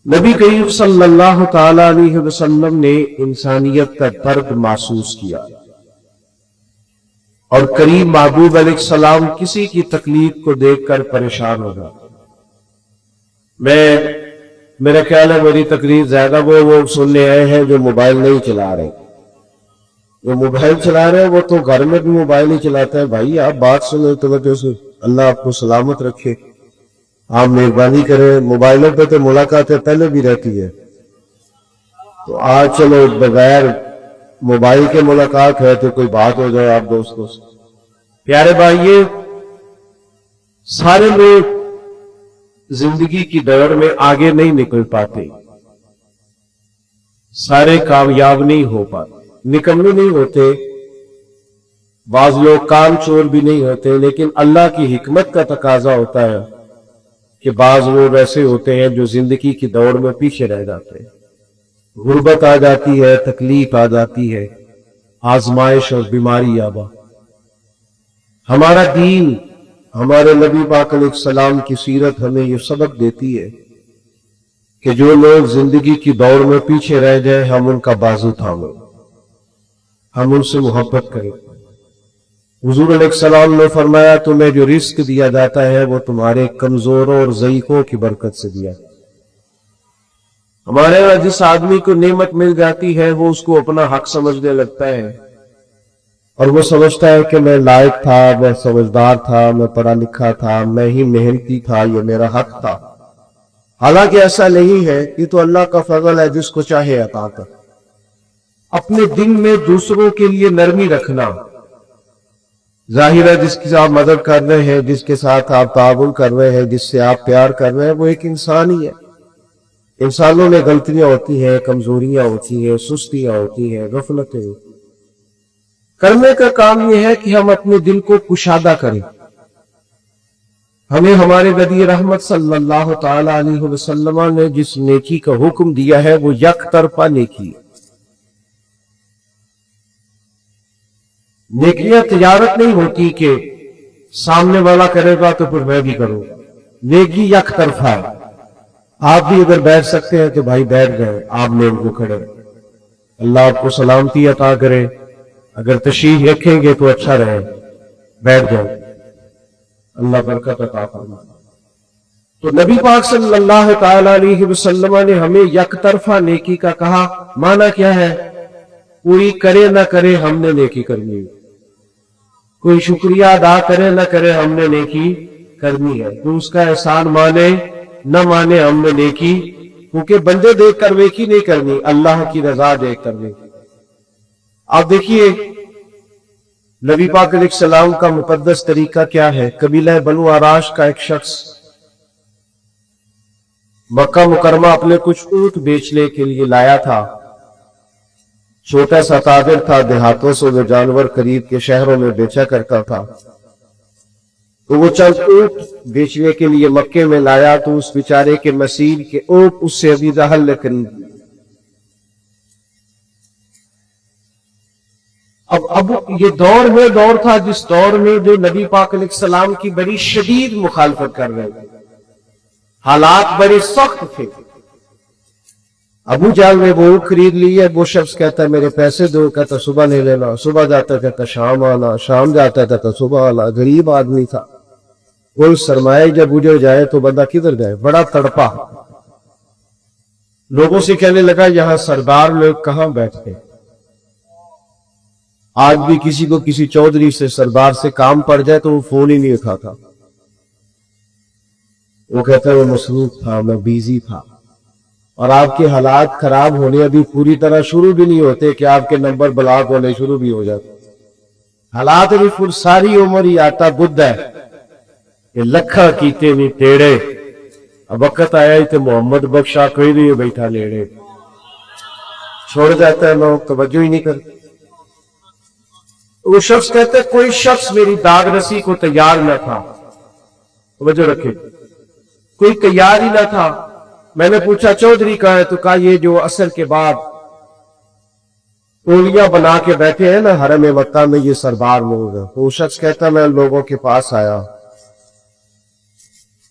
نبی کریم صلی اللہ تعالی علیہ وسلم نے انسانیت کا درد محسوس کیا اور کریم محبوب علیہ السلام کسی کی تکلیف کو دیکھ کر پریشان ہو گیا۔ میرا خیال ہے میری تقریر زیادہ وہ سننے آئے ہیں جو موبائل نہیں چلا رہے۔ جو موبائل چلا رہے ہیں وہ تو گھر میں بھی موبائل ہی چلاتا ہے۔ بھائی آپ بات سنیں توجہ سے، اللہ آپ کو سلامت رکھے، آپ مہربانی کریں۔ موبائلوں پہ تو ملاقاتیں پہلے بھی رہتی ہے، تو آج چلو بغیر موبائل کے ملاقات ہے تو کوئی بات ہو جائے آپ دوستوں سے۔ پیارے بھائیے، سارے لوگ زندگی کی دوڑ میں آگے نہیں نکل پاتے، سارے کامیاب نہیں ہو پاتے، نکمے نہیں ہوتے، بعض لوگ کام چور بھی نہیں ہوتے، لیکن اللہ کی حکمت کا تقاضا ہوتا ہے کہ بعض لوگ ایسے ہوتے ہیں جو زندگی کی دوڑ میں پیچھے رہ جاتے ہیں۔ غربت آ جاتی ہے، تکلیف آ جاتی ہے، آزمائش اور بیماری آبا۔ ہمارا دین، ہمارے نبی پاک علیہ السلام کی سیرت ہمیں یہ سبق دیتی ہے کہ جو لوگ زندگی کی دوڑ میں پیچھے رہ جائیں ہم ان کا بازو تھامیں، ہم ان سے محبت کریں۔ حضور علیہ السلام نے فرمایا تمہیں جو رزق دیا جاتا ہے وہ تمہارے کمزوروں اور ضعیفوں کی برکت سے دیا۔ ہمارے یہاں جس آدمی کو نعمت مل جاتی ہے وہ اس کو اپنا حق سمجھنے لگتا ہے، اور وہ سمجھتا ہے کہ میں لائق تھا، میں سمجھدار تھا، میں پڑھا لکھا تھا، میں ہی محنتی تھا، یہ میرا حق تھا۔ حالانکہ ایسا نہیں ہے، یہ تو اللہ کا فضل ہے، جس کو چاہے عطا کر۔ اپنے دل میں دوسروں کے لیے نرمی رکھنا، ظاہر ہے جس کی آپ مدد کر رہے ہیں، جس کے ساتھ آپ تعاون کر رہے ہیں، جس سے آپ پیار کر رہے ہیں، وہ ایک انسان ہی ہے۔ انسانوں میں غلطیاں ہوتی ہیں، کمزوریاں ہوتی ہیں، سستیاں ہوتی ہیں، غفلتیں ہوتی ہیں۔ کرنے کا کام یہ ہے کہ ہم اپنے دل کو کشادہ کریں۔ ہمیں ہمارے نبی رحمت صلی اللہ تعالی علیہ وسلم نے جس نیکی کا حکم دیا ہے وہ یک طرفہ نیکی ہے۔ نیکیاں تجارت نہیں ہوتی کہ سامنے والا کرے گا تو پھر میں بھی کروں۔ نیکی یک طرفہ ہے، آپ بھی اگر بیٹھ سکتے ہیں تو بھائی بیٹھ گئے، آپ نے ان کو کھڑے۔ اللہ آپ کو سلامتی عطا کرے، اگر تشریف رکھیں گے تو اچھا رہے، بیٹھ جائیں، اللہ برکت عطا فرمائے۔ تو نبی پاک صلی اللہ تعالی علیہ وسلم نے ہمیں یک طرفہ نیکی کا کہا۔ معنی کیا ہے؟ کوئی کرے نہ کرے ہم نے نیکی کرنی ہے، کوئی شکریہ ادا کرے نہ کرے ہم نے نیکی کرنی ہے، تو اس کا احسان مانے نہ مانے ہم نے نیکی، کیونکہ بندے دیکھ کر نیکی نہیں کرنی، اللہ کی رضا دیکھ کر نیکی۔ آپ دیکھیے نبی پاک علیہ السلام کا مقدس طریقہ کیا ہے۔ قبیلہ بنو آراش کا ایک شخص مکہ مکرمہ اپنے کچھ اونٹ بیچنے کے لیے لایا تھا۔ چھوٹا سا تاجر تھا، دیہاتوں سے وہ جانور خرید کے شہروں میں بیچا کرتا تھا۔ تو وہ چند اونٹ بیچنے کے لیے مکے میں لایا تو اس بیچارے کے مسیر کے اونٹ اس سے ابھی رحل نہ کریں۔ اب یہ دور تھا جس دور میں جو نبی پاک علیہ السلام کی بڑی شدید مخالفت کر رہے تھے، حالات بڑے سخت تھے۔ ابو جہل نے وہ خرید لی ہے، وہ شخص کہتا ہے میرے پیسے دو، کہتا صبح نہیں لینا، صبح جاتا کہتا شام آنا، شام جاتا کہتا صبح آنا۔ غریب آدمی تھا، کوئی سرمایہ جب اجڑ جائے تو بندہ کدھر جائے، بڑا تڑپا۔ لوگوں سے کہنے لگا یہاں سردار لوگ کہاں بیٹھتے، آج بھی کسی کو کسی چودھری سے سردار سے کام پڑ جائے تو وہ فون ہی نہیں اٹھاتا، وہ کہتا ہے وہ مصروف تھا، میں بیزی تھا۔ اور آپ کے حالات خراب ہونے ابھی پوری طرح شروع بھی نہیں ہوتے کہ آپ کے نمبر بلاک ہونے شروع بھی ہو جاتے۔ حالات ابھی پھر ساری عمر ہی آتا بدھ ہے کہ لکھا کیتے نہیں ٹیڑے، اب وقت آیا ہی تو محمد بخشا کوئی نہیں بیٹھا لیڑے، چھوڑ جاتا ہے، لوگ توجہ ہی نہیں کرتے۔ وہ شخص کہتا ہے کوئی شخص میری داغ رسی کو تیار نہ تھا، توجہ رکھے، کوئی تیار ہی نہ تھا۔ میں نے پوچھا چودھری کہاں ہے، تو کہا یہ جو عصر کے بعد ٹولیاں بنا کے بیٹھے ہیں نا حرم مکہ میں، یہ سردار لوگ ہیں۔ تو وہ شخص کہتا ہے میں لوگوں کے پاس آیا،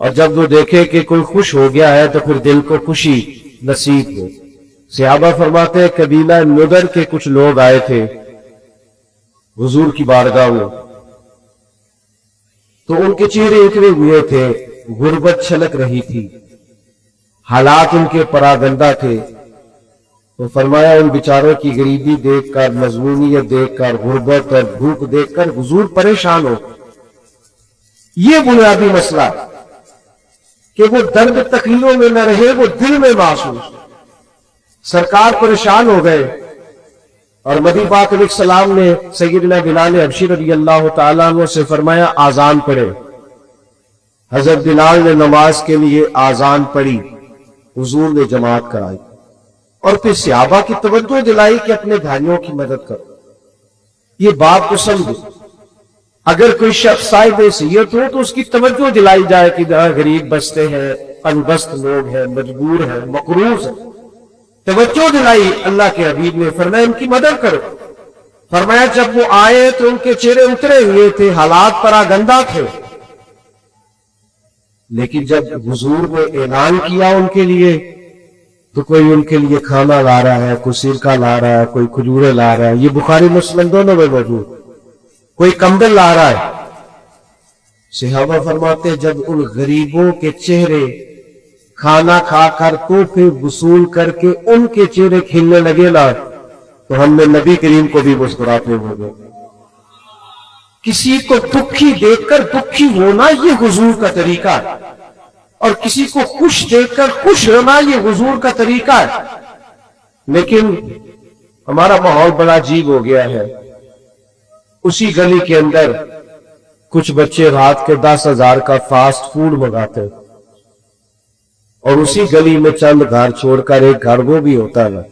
اور جب وہ دیکھے کہ کوئی خوش ہو گیا ہے تو پھر دل کو خوشی نصیب ہو۔ صحابہ فرماتے ہیں قبیلہ نضر کے کچھ لوگ آئے تھے حضور کی بارگاہ میں، تو ان کے چہرے اترے ہوئے تھے، غربت چھلک رہی تھی، حالات ان کے پراگندہ تھے۔ تو فرمایا ان بیچاروں کی غریبی دیکھ کر، مضمونیت دیکھ کر، غربت اور بھوک دیکھ کر حضور پریشان ہو۔ یہ بنیادی مسئلہ کہ وہ درد تکلیفوں میں نہ رہے، وہ دل میں محسوس۔ سرکار پریشان ہو گئے اور نبی پاک علیہ السلام نے سیدنا بلال حبشی رضی اللہ تعالیٰ عنہ سے فرمایا آذان پڑھے۔ حضرت بلال نے نماز کے لیے آذان پڑھی، حضور نے جماعت کرائی اور پھر صحابہ کی توجہ دلائی کہ اپنے بھائیوں کی مدد کرو۔ یہ بات کو سمجھو، اگر کوئی شخص صاحب حیثیت ہو تو اس کی توجہ دلائی جائے کہ جہاں غریب بستے ہیں، انبست لوگ ہیں، مجبور ہیں، مقروض ہیں، توجہ دلائی۔ اللہ کے حبیب نے فرمایا ان کی مدد کرو۔ فرمایا جب وہ آئے تو ان کے چہرے اترے ہوئے تھے، حالات پراگندہ تھے، لیکن جب حضور نے اعلان کیا ان کے لیے تو کوئی ان کے لیے کھانا لا رہا ہے، کوئی سرکہ لا رہا ہے، کوئی کھجورے لا رہا ہے، یہ بخاری مسلم دونوں میں موجود، کوئی کمبل لا رہا ہے۔ صحابہ فرماتے جب ان غریبوں کے چہرے کھانا کھا کر تحفے وصول کر کے ان کے چہرے کھلنے لگے نا، تو ہم نے نبی کریم کو بھی مسکراتے ہوئے۔ کسی کو دکھی دیکھ کر دکھی ہونا یہ حضور کا طریقہ ہے، اور کسی کو خوش دیکھ کر خوش ہونا یہ حضور کا طریقہ ہے۔ لیکن ہمارا ماحول بڑا عجیب ہو گیا ہے۔ اسی گلی کے اندر کچھ بچے رات کے 10,000 کا فاسٹ فوڈ منگاتے ہیں، اور اسی گلی میں چند گھر چھوڑ کر ایک گھر وہ بھی ہوتا ہے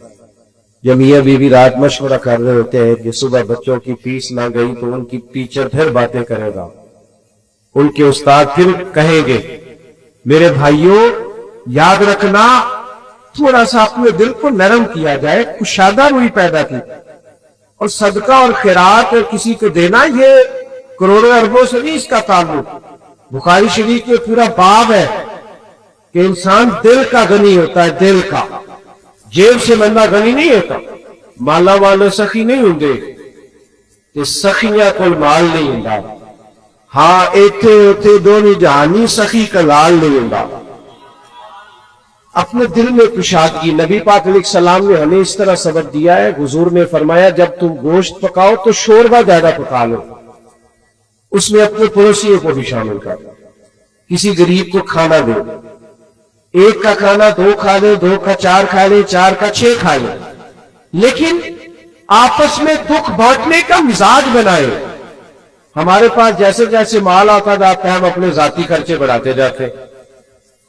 جب میاں بیوی رات مشورہ کر رہے ہوتے ہیں کہ صبح بچوں کی فیس نہ گئی تو ان کی ٹیچر پھر باتیں کرے گا، ان کے استاد پھر کہیں گے۔ میرے بھائیوں یاد رکھنا، تھوڑا سا اپنے دل کو نرم کیا جائے، کشادہ روئی پیدا کی، اور صدقہ اور خیرات اور کسی کو دینا یہ کروڑوں اربوں سے نہیں اس کا تعلق۔ بخاری شریف میں پورا باب ہے کہ انسان دل کا غنی ہوتا ہے، دل کا، جیب سے بندہ غنی نہیں ہوتا۔ مالا والے سخی نہیں ہوندے کہ سخیاں کل مال نہیں ہوندا، ہاں ایتھے اوتھے دونی جہانی سخی کا لال نہیں ہوندا۔ اپنے دل میں کشادگی، نبی پاک علیہ السلام نے ہمیں اس طرح سبق دیا ہے۔ حضور نے فرمایا جب تم گوشت پکاؤ تو شوربہ زیادہ پکا لو، اس میں اپنے پڑوسیوں کو بھی شامل کر، کسی غریب کو کھانا دو، ایک کا کھانا 2 کھا لے، 2 کا 4 کھا لے، 4 کا 6 کھا لے، لیکن آپس میں دکھ بانٹنے کا مزاج بنائے۔ ہمارے پاس جیسے جیسے مال آتا جاتا ہے ہم اپنے ذاتی خرچے بڑھاتے جاتے۔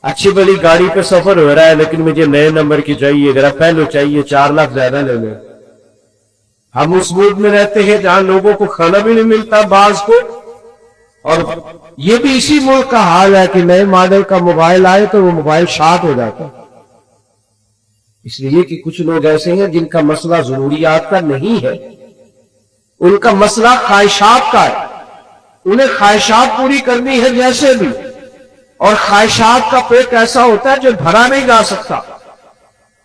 اچھی بڑی گاڑی پہ سفر ہو رہا ہے لیکن مجھے نئے نمبر کی چاہیے، ذرا پہلو چاہیے، 4 لاکھ زیادہ لے لیں۔ ہم اس موڈ میں رہتے ہیں جہاں لوگوں کو کھانا بھی نہیں ملتا بعض کو، اور یہ بھی اسی ملک کا حال ہے کہ نئے ماڈل کا موبائل آئے تو وہ موبائل شارٹ ہو جاتا ہے، اس لیے کہ کچھ لوگ ایسے ہیں جن کا مسئلہ ضروریات کا نہیں ہے، ان کا مسئلہ خواہشات کا ہے، انہیں خواہشات پوری کرنی ہے جیسے بھی، اور خواہشات کا پیٹ ایسا ہوتا ہے جو بھرا نہیں جا سکتا۔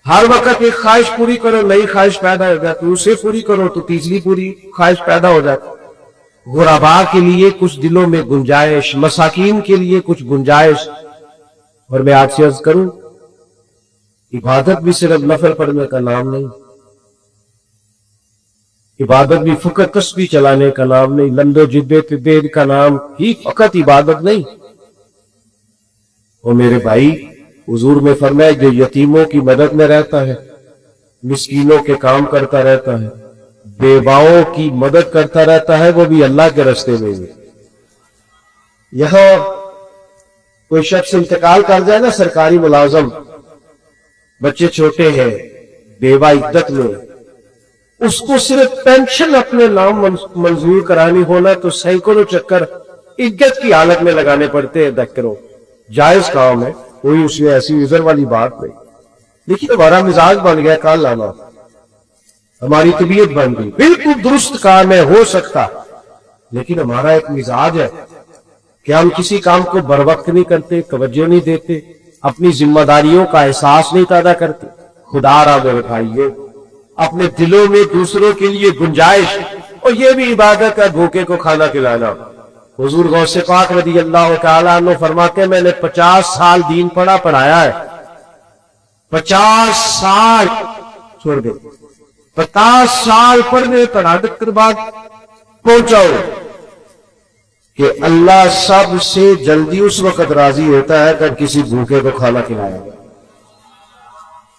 ہر وقت ایک خواہش پوری کرو نئی خواہش پیدا ہو جاتی، اسے پوری کرو تو تیسری پوری خواہش پیدا ہو جاتی۔ غرباء کے لیے کچھ دلوں میں گنجائش، مساکین کے لیے کچھ گنجائش۔ اور میں آپ سے عرض کروں، عبادت بھی صرف نفل پڑھنے کا نام نہیں، عبادت بھی فقط تسبیح چلانے کا نام نہیں، لندو جبے تبید کا نام ہی فقط عبادت نہیں۔ اور میرے بھائی حضور میں فرمایا جو یتیموں کی مدد میں رہتا ہے، مسکینوں کے کام کرتا رہتا ہے، بیواؤں کی مدد کرتا رہتا ہے، وہ بھی اللہ کے راستے میں بھی۔ یہاں کوئی شخص انتقال کر جائے نا، سرکاری ملازم، بچے چھوٹے ہیں، بیوہ عدت میں، اس کو صرف پینشن اپنے نام منظور کرانی ہونا تو سینکڑوں چکر عدت کی حالت میں لگانے پڑتے ہیں۔ دکروں جائز کام ہے، کوئی اس میں ایسی عذر والی بات نہیں، لیکن ہمارا مزاج بن گیا کال لانا، ہماری طبیعت بن گئی، بالکل درست کام ہے، ہو سکتا، لیکن ہمارا ایک مزاج ہے کہ ہم کسی کام کو بر وقت نہیں کرتے, توجہ نہیں دیتے, اپنی ذمہ داریوں کا احساس نہیں پیدا کرتے. خدا را میرے بھائیو, اپنے دلوں میں دوسروں کے لیے گنجائش, اور یہ بھی عبادت ہے بھوکے کو کھانا کھلانا. حضور غوث پاک رضی اللہ تعالیٰ عنہ فرماتے ہیں میں نے 50 سال دین پڑھایا ہے. 50 سال چھوڑ دے, 50 سال پڑھنے پڑھانے کے بعد پہنچاؤ کہ اللہ سب سے جلدی اس وقت راضی ہوتا ہے جب کسی بھوکے کو کھانا کھلایا.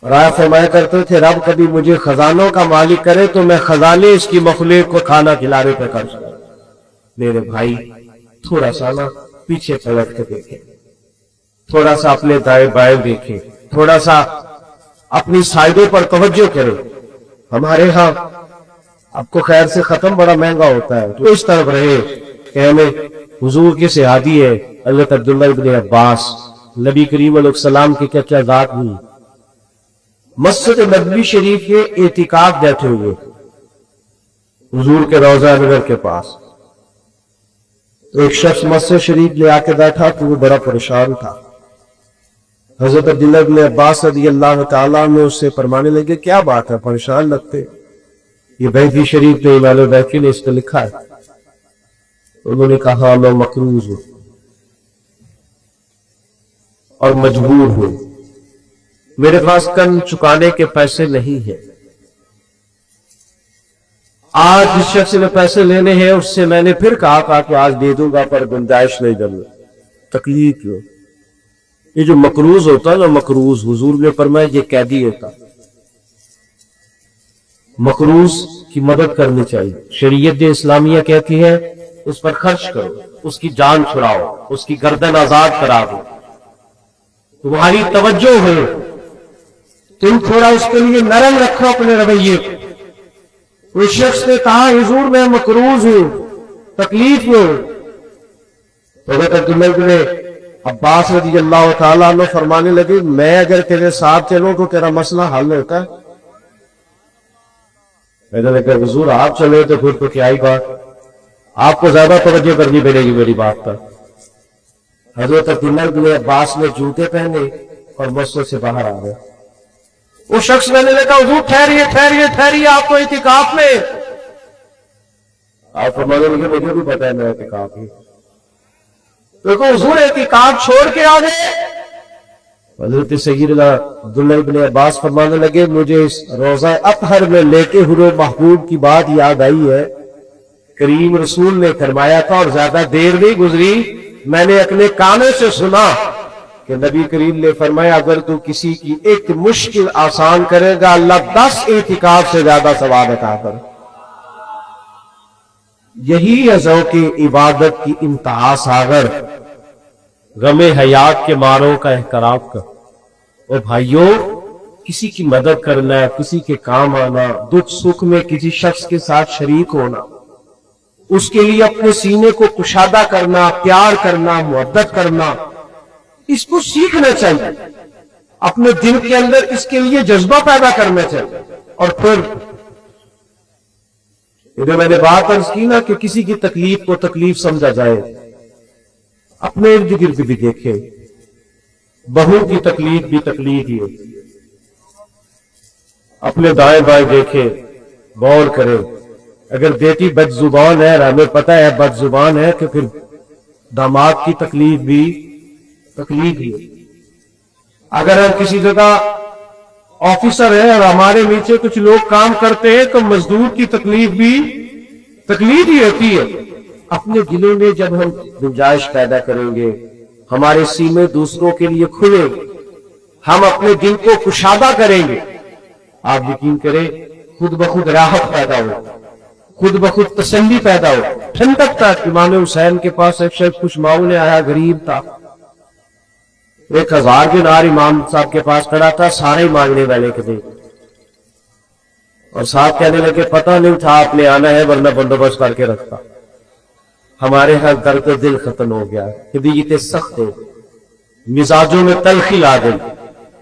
اور آپ فرمایا کرتے تھے رب کبھی مجھے خزانوں کا مالک کرے تو میں خزانے اس کی مخلوق کو کھانا کھلانے پہ خرچ کروں. میرے بھائی تھوڑا سا نا پیچھے پلٹ کے دیکھیں, تھوڑا سا اپنے دائیں بائیں دیکھیں, تھوڑا سا اپنی سائڈوں پر توجہ کریں. ہمارے ہاں آپ کو خیر سے ختم بڑا مہنگا ہوتا ہے, تو اس طرف رہے کہ ہمیں حضور کے صحابی ہے حضرت عبداللہ ابن عباس, نبی کریم علیہ السلام کی چچا ذات ہوئی, مسجد نبوی شریف کے اعتکاف بیٹھے ہوئے حضور کے روضہ انور کے پاس. تو ایک شخص مسجد شریف لے آ کے بیٹھا تو وہ بڑا پریشان تھا. حضرت عبداللہ ابن عباس رضی اللہ تعالیٰ میں اس سے فرمانے لگے کیا بات ہے, پریشان لگتے. یہ بیتی شریف میں امام بیتی نے اس پہ لکھا ہے. انہوں نے کہا میں مقروض ہوں اور مجبور ہوں, میرے پاس کن چکانے کے پیسے نہیں ہیں. آج جس شخص سے میں پیسے لینے ہیں اس سے میں نے پھر کہا کہ آج دے دوں گا پر گنجائش نہیں کروں. تکلیف کیوں؟ یہ جو مقروض ہوتا ہے نا, مقروض حضور نے فرمایا یہ قیدی ہوتا. مقروض کی مدد کرنی چاہیے. شریعت اسلامیہ کہتی ہے اس پر خرچ کرو, اس کی جان چھڑاؤ, اس کی گردن آزاد کرا دو. تمہاری توجہ ہو, تم تھوڑا اس کے لیے نرم رکھو اپنے رویے کو. اس شخص نے کہا حضور میں مقروض ہوں, تکلیف ہوں. تو حضرت عبداللہ ابن عباس رضی اللہ تعالیٰ عنہ فرمانے لگے میں اگر تیرے ساتھ چلوں تو تیرا مسئلہ حل ہوتا ہے. میں نے کہا حضور آپ چلے تو پھر تو کیا ہی بات, آپ کو زیادہ توجہ کرنی پڑے گی میری بات پر. حضرت عبداللہ ابن عباس نے جوتے پہنے اور مسجد سے باہر آ گئے. وہ شخص میں نے کہا حضور ٹھہریے ٹھہریے ٹھہریے, آپ تو اعتکاف میں. آپ فرمانے لگے مجھے بھی پتا ہے میں اعتکاف ہوں. دیکھو حضور اعتکاف چھوڑ کے آ گئے. حضرت سیدنا عبداللہ ابن عباس فرمانے لگے مجھے اس روضہ اطہر میں لیٹے ہوئے محبوب کی بات یاد آئی ہے. کریم رسول نے فرمایا تھا اور زیادہ دیر نہیں گزری میں نے اپنے کانوں سے سنا کہ نبی کریم نے فرمایا اگر تو کسی کی ایک مشکل آسان کرے گا اللہ 10 اعتکاف سے زیادہ ثواب عطا کرے. یہی ہے ذوق عبادت کی انتہا ساغر, غم حیات کے ماروں کا احترام کر. اور بھائیوں کسی کی مدد کرنا, کسی کے کام آنا, دکھ سکھ میں کسی شخص کے ساتھ شریک ہونا, اس کے لیے اپنے سینے کو کشادہ کرنا, پیار کرنا, محبت کرنا, اس کو سیکھنا چاہیے. اپنے دل کے اندر اس کے لیے جذبہ پیدا کرنا چاہیے. اور پھر میں نے بات عرض کی نا کہ کسی کی تکلیف کو تکلیف سمجھا جائے. اپنے ارد گرد بھی دیکھے, بہو کی تکلیف بھی تکلیف ہی ہوتی ہے. اپنے دائیں بائیں دیکھے, غور کرے. اگر بیٹی بد زبان ہے, ہمیں پتہ ہے بد زبان ہے, کہ پھر داماد کی تکلیف بھی تکلیف ہی. اگر ہم کسی جگہ آفیسر ہے اور ہمارے نیچے کچھ لوگ کام کرتے ہیں تو مزدور کی تکلیف بھی تکلیف ہی ہوتی ہے. اپنے دلوں میں جب ہم گنجائش پیدا کریں گے, ہمارے سینے دوسروں کے لیے کھلے, ہم اپنے دل کو کشادہ کریں گے, آپ یقین کریں خود بخود راحت پیدا ہو, خود بخود تسلی پیدا ہو, ٹھنڈک تھا. امام حسین کے پاس ایک شخص کچھ مانگنے آیا, غریب تھا, 1000 دینار امام صاحب کے پاس کھڑا تھا, سارے مانگنے والے کے دے. اور صاحب کہنے لگے پتہ نہیں تھا آپ نے آنا ہے ورنہ بندوبست کر کے رکھتا. ہمارے ہاں درد دل ختم ہو گیا, طبیعتیں سخت ہو, مزاجوں میں تلخی آ گئی,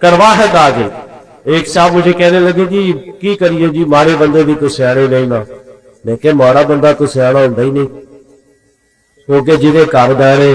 کرواہٹ آ گئی. ایک صاحب مجھے کہنے لگے جی کی کریے جی مارے بندے بھی کوئی سیاڑے نہیں نا. لیکن مارا بندہ کوئی سیاڑا ہوتا ہی نہیں, کیونکہ جنہیں گھر دے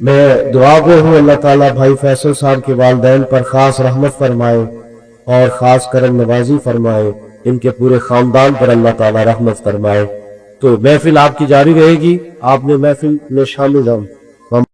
میں دعا گو ہوں اللہ تعالیٰ بھائی فیصل صاحب کے والدین پر خاص رحمت فرمائے اور خاص کرم نوازی فرمائے، ان کے پورے خاندان پر اللہ تعالیٰ رحمت فرمائے۔ تو محفل آپ کی جاری رہے گی، آپ نے محفل میں شامل ہوں۔